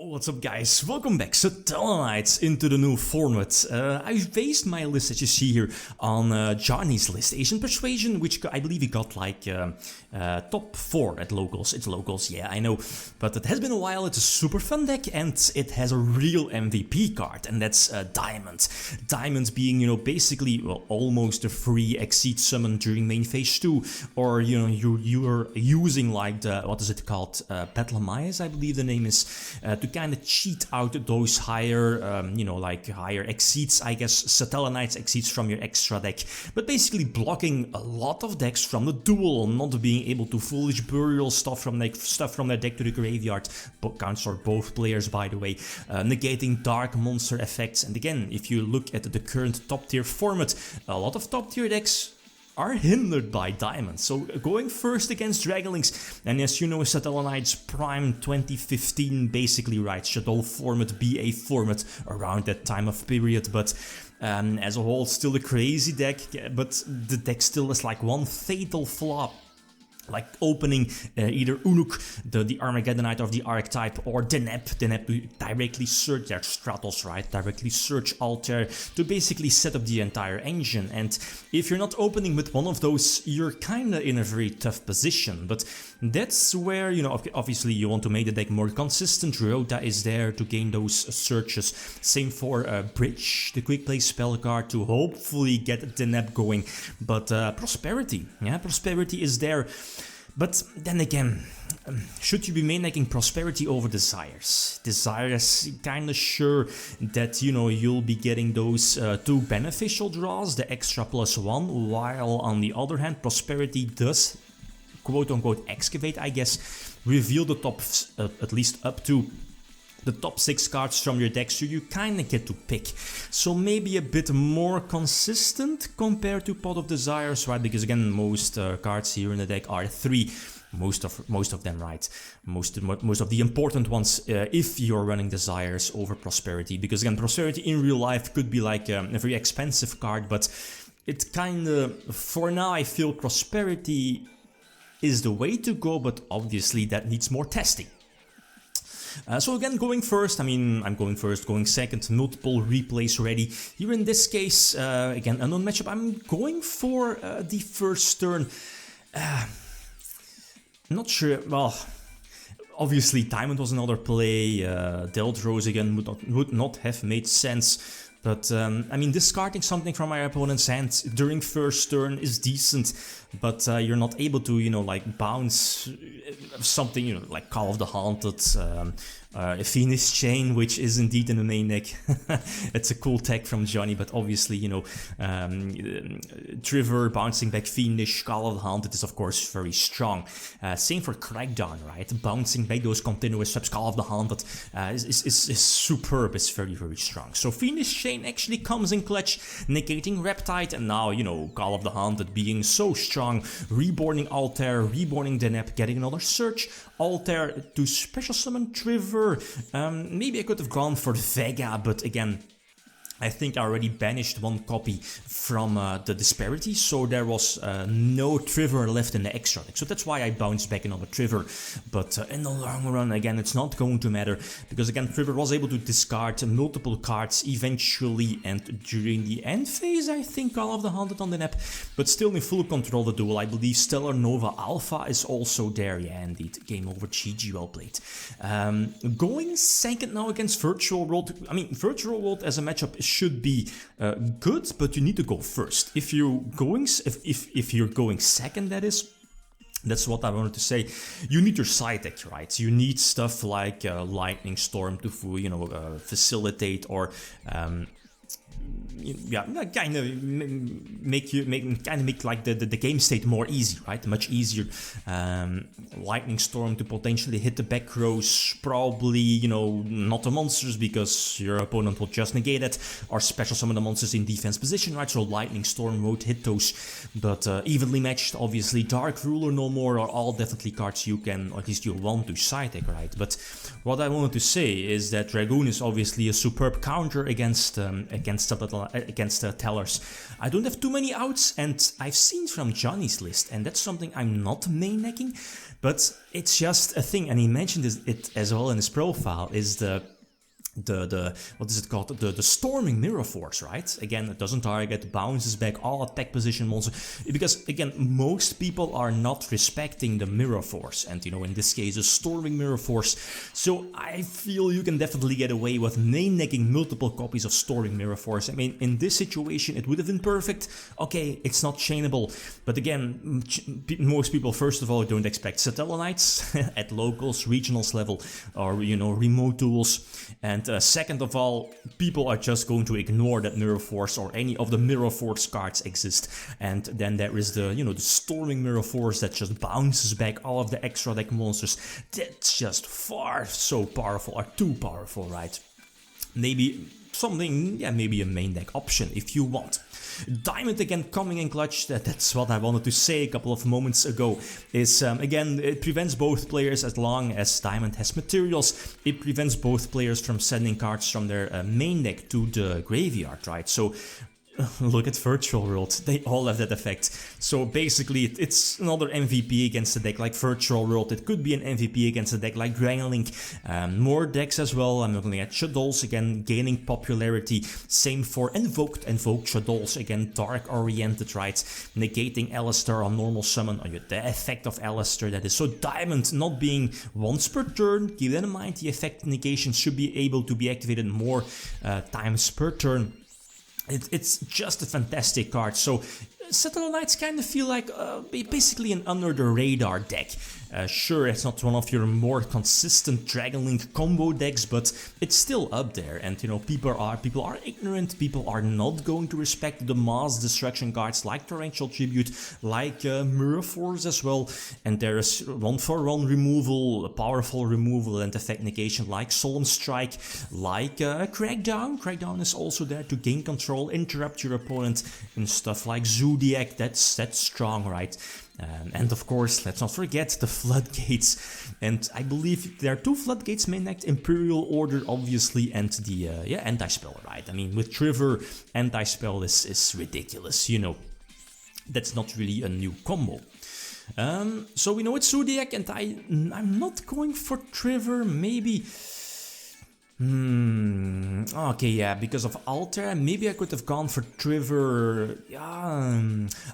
What's up guys, welcome back, Satellite into the new format. I've based my list that you see here on Johnny's list, Asian Persuasion, which I believe he got like top 4 at locals. It's locals, yeah, I know, but it has been a while. It's a super fun deck and it has a real MVP card, and that's Diamond. Diamond being, you know, basically, well, almost a free Exceed summon during main phase 2, or, you know, you're using like the, what is it called, Petlamaias, I believe the name is, to kind of cheat out those higher, you know, like higher exceeds, I guess, Satellarknights exceeds from your extra deck, but basically blocking a lot of decks from the duel, not being able to Foolish Burial stuff from their deck to the graveyard, counts for both players by the way, negating dark monster effects. And again, if you look at the current top tier format, a lot of top tier decks are hindered by Diamond. So going first against Dragonlings, and as you know, Satellarknights Prime 2015 basically, right, should all format be a format around that time of period, but as a whole still a crazy deck, but the deck still has like one fatal flaw. Like opening either Unuk, the Armageddonite of the archetype, or Deneb to directly search their Stratos, right? Directly search Altair to basically set up the entire engine. And if you're not opening with one of those, you're kinda in a very tough position. But that's where, you know, obviously you want to make the deck more consistent. Rota is there to gain those searches. Same for Bridge, the quick play spell card, to hopefully get Deneb going. But Prosperity, yeah, Prosperity is there. But then again, should you be main decking Prosperity over Desires? Desires, kinda sure that, you know, you'll be getting those 2 beneficial draws, the extra +1, while on the other hand, Prosperity does, quote-unquote, excavate, I guess, reveal the top, at least up to the top 6 cards from your deck, so you kinda get to pick. So maybe a bit more consistent compared to Pot of Desires, right? Because again, most cards here in the deck are 3. Most of them, right? Most of the important ones, if you're running Desires over Prosperity. Because again, Prosperity in real life could be like a very expensive card, but it kinda, for now, I feel Prosperity is the way to go, but obviously that needs more testing. So again, going first, I mean, I'm going first, going second, multiple replays ready. Here in this case, again, unknown matchup, I'm going for the first turn. Not sure, well, obviously Diamond was another play, Deldrose again would not have made sense. But, I mean, discarding something from my opponent's hand during first turn is decent, but you're not able to, you know, like bounce something, you know, like Call of the Haunted, Phoenix Chain, which is indeed in the main deck. It's a cool tech from Johnny, but obviously, you know, Trevor bouncing back Fiendish, Call of the Haunted is of course very strong. Same for Crackdown, right? Bouncing back those continuous subs, Call of the Haunted is superb, it's very, very strong. So Phoenix Chain actually comes in clutch, negating Reptide, and now, you know, Call of the Haunted being so strong, reborning Altair, reborning Deneb, getting another search, Altair to special summon Trevor. Maybe I could have gone for Vega, but again, I think I already banished one copy from the Disparity, so there was no Trevor left in the extra deck. So that's why I bounced back another Trevor. But in the long run, again, it's not going to matter, because again, Trevor was able to discard multiple cards eventually, and during the end phase, I think Call of the Haunted on the nap, but still in full control of the duel. I believe Stellar Nova Alpha is also there. Yeah, indeed. Game over, GG, well played. Going second now against Virtual World. I mean, Virtual World as a matchup should be good, but you need to go first. If you're going second, that is. That's what I wanted to say. You need your side deck, right? You need stuff like Lightning Storm to, you know, facilitate or yeah, kind of make like the game state more easy, right? Much easier. Lightning Storm to potentially hit the back rows, probably, you know, not the monsters because your opponent will just negate it, or special summon the monsters in defense position, right? So Lightning Storm won't hit those, but evenly matched, obviously. Dark Ruler no more are all definitely cards you can, or at least you want to side deck, right? But what I wanted to say is that Dragoon is obviously a superb counter against Tellers. I don't have too many outs, and I've seen from Johnny's list, and that's something I'm not main necking, but it's just a thing, and he mentioned it as well in his profile, is the what is it called? The storming mirror force, right? Again, it doesn't target, bounces back all attack position monsters, because again, most people are not respecting the mirror force, and you know, in this case, the storming mirror force. So I feel you can definitely get away with main necking multiple copies of storming mirror force. I mean, in this situation, it would have been perfect. Okay, it's not chainable, but again, most people, first of all, don't expect Satellites at locals, regionals level, or you know, remote duels, and second of all, people are just going to ignore that Mirror Force or any of the Mirror Force cards exist. And then there is the, you know, the Storming Mirror Force that just bounces back all of the extra deck monsters. That's just far so powerful, or too powerful, right? Maybe something, yeah, maybe a main deck option if you want. Diamond again coming in clutch, that's what I wanted to say a couple of moments ago, is again, it prevents both players, as long as Diamond has materials, it prevents both players from sending cards from their main deck to the graveyard, right? So look at Virtual World, they all have that effect. So basically it's another MVP against a deck like Virtual World, it could be an MVP against a deck like Dueling. More decks as well, I'm looking at Shadows, again gaining popularity, same for Invoked Shadows, again dark oriented, right, negating Alistair on normal summon, or the effect of Alistair, that is. So Diamond not being once per turn, keep that in mind, the effect negation should be able to be activated more times per turn. It's just a fantastic card. So Satellites kind of feel like basically an under the radar deck. Sure, it's not one of your more consistent Dragon Link combo decks, but it's still up there. And you know, people are ignorant. People are not going to respect the mass destruction cards like Torrential Tribute, like Mirror Force as well. And there is 1-for-1 removal, a powerful removal and effect negation like Solemn Strike, like Crackdown. Crackdown is also there to gain control, interrupt your opponent, and stuff like Zodiac. That's strong, right? And of course, let's not forget the Floodgates, and I believe there are 2 Floodgates main decked, Imperial Order obviously, and the Anti-Spell, right? I mean, with Trigger, Anti-Spell is ridiculous, you know, that's not really a new combo. So we know it's Zodiac, and I'm not going for Trigger, maybe. Okay, yeah, because of Alter, maybe I could have gone for Trigger.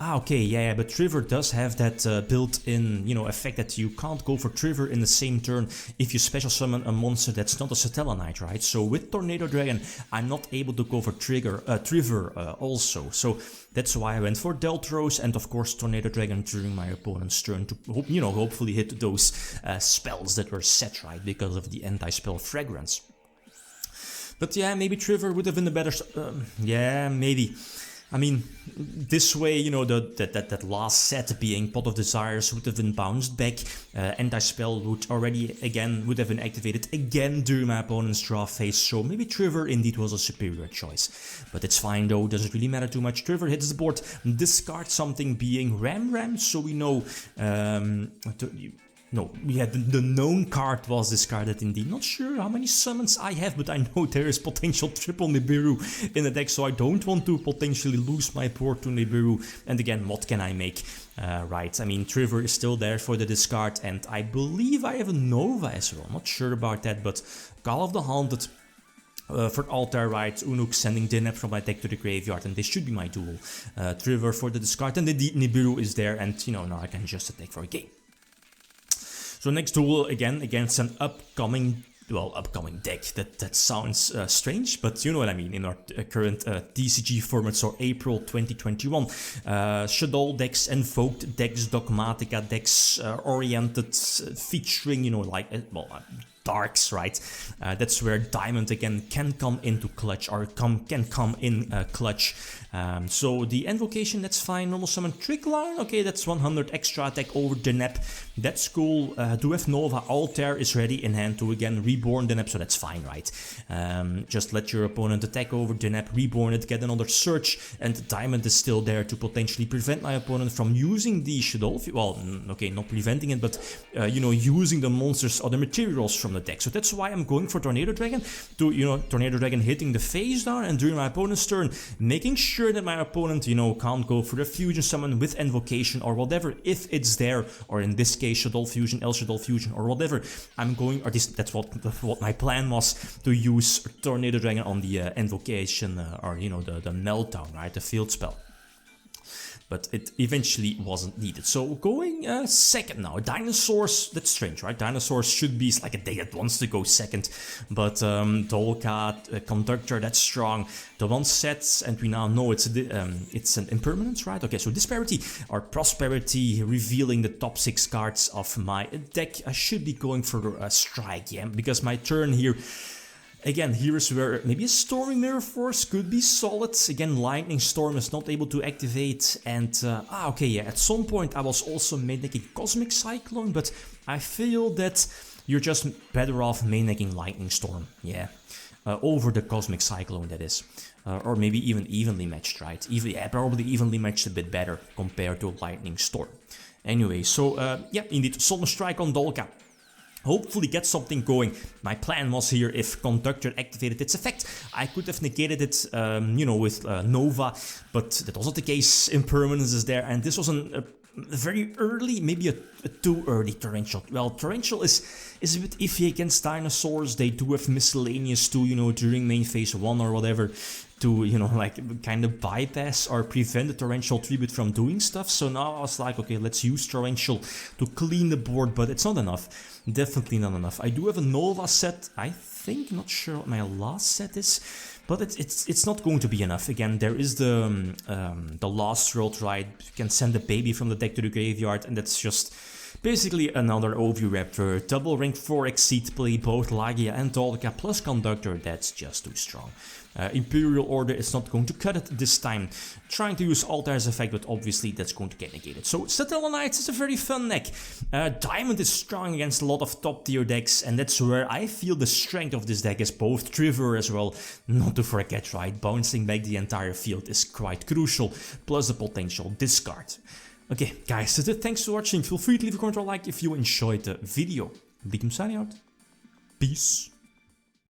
Okay, yeah, but Trigger does have that built-in, you know, effect that you can't go for Trigger in the same turn if you special summon a monster that's not a Satellite, right? So with Tornado Dragon, I'm not able to go for Trigger also. So that's why I went for Deltros and of course Tornado Dragon during my opponent's turn to, you know, hopefully hit those spells that were set, right, because of the anti-spell fragrance. But yeah, maybe Trigger would have been the better. Yeah, maybe. I mean, this way, you know, that last set being Pot of Desires would have been bounced back. Anti-Spell would would have been activated again during my opponent's draw phase. So maybe Trigger indeed was a superior choice. But it's fine though, doesn't really matter too much. Trigger hits the board, discard something being Ram, so we know. No, we had the known card was discarded indeed. Not sure how many summons I have, but I know there is potential triple Nibiru in the deck, so I don't want to potentially lose my board to Nibiru. And again, what can I make? Right, I mean, Trigger is still there for the discard, and I believe I have a Nova as well. Not sure about that, but Call of the Haunted. For Altar, right, Unuk sending Dinep from my deck to the graveyard, and this should be my duel. Trigger for the discard, and indeed Nibiru is there, and you know, now I can just attack for a game. So next duel again against an upcoming deck. That sounds strange, but you know what I mean in our current TCG format, so April 2021. Shadow decks, Invoked decks, Dogmatica decks, oriented, featuring, you know, like, darks, right? That's where Diamond again can come into clutch, or can come in clutch. So the Invocation, that's fine. Normal summon Trickline, okay, that's 100 extra attack over Deneb. That's cool. Do have Nova. Altair is ready in hand to again reborn Deneb, so that's fine, right? Just let your opponent attack over Deneb, reborn it, get another search, and Diamond is still there to potentially prevent my opponent from using the Shadow. Well, okay, not preventing it, but you know, using the monsters or the materials from from the deck. So that's why I'm going for Tornado Dragon, to, you know, Tornado Dragon hitting the face down, and during my opponent's turn, making sure that my opponent, you know, can't go for the Fusion Summon with Invocation or whatever, if it's there, or in this case, Shadow Fusion, El Shadow Fusion, or whatever. I'm going, or this, that's what my plan was, to use Tornado Dragon on the Invocation, or, you know, the Meltdown, right, the field spell. But it eventually wasn't needed. So going second now. Dinosaurs, that's strange, right? Dinosaurs should be like a deck that wants to go second. But Dolka, Conductor, that's strong. The one sets, and we now know it's an impermanence, right? Okay, so Disparity or Prosperity, revealing the top 6 cards of my deck. I should be going for a Strike, yeah, because my turn here... Again, here is where maybe a Stormy Mirror Force could be solid. Again, Lightning Storm is not able to activate. And, okay, yeah, at some point I was also main-decking Cosmic Cyclone, but I feel that you're just better off main-decking Lightning Storm, yeah. Over the Cosmic Cyclone, that is. Or maybe even evenly matched, right? Yeah, probably evenly matched a bit better compared to Lightning Storm. Anyway, so, yeah, indeed, Solemn Strike on Dolka. Hopefully get something going. My plan was here, if Conductor activated its effect, I could have negated it, you know, with Nova, but that wasn't the case. Impermanence is there, and this was a very early, maybe a too early Torrential. Well, Torrential is a bit iffy against dinosaurs. They do have Miscellaneous too, you know, during main phase 1 or whatever, to, you know, like kind of bypass or prevent the Torrential Tribute from doing stuff. So now I was like, okay, let's use Torrential to clean the board, but it's not enough. Definitely not enough. I do have a Nova set, I think, not sure what my last set is, but it's not going to be enough. Again, there is the Last World, right? You can send a baby from the deck to the graveyard, and that's just basically another Oviraptor. Double rank 4 Exceed, play both Lagia and Dolka plus Conductor, that's just too strong. Imperial Order is not going to cut it this time. Trying to use Altar's effect, but obviously that's going to get negated. So Stellar Knights is a very fun deck. Diamond is strong against a lot of top tier decks, and that's where I feel the strength of this deck is both Trigger as well. Not to forget, right, bouncing back the entire field is quite crucial, plus the potential discard. Okay, guys, that's it. Thanks for watching. Feel free to leave a comment or like if you enjoyed the video. Lithium signing out. Peace.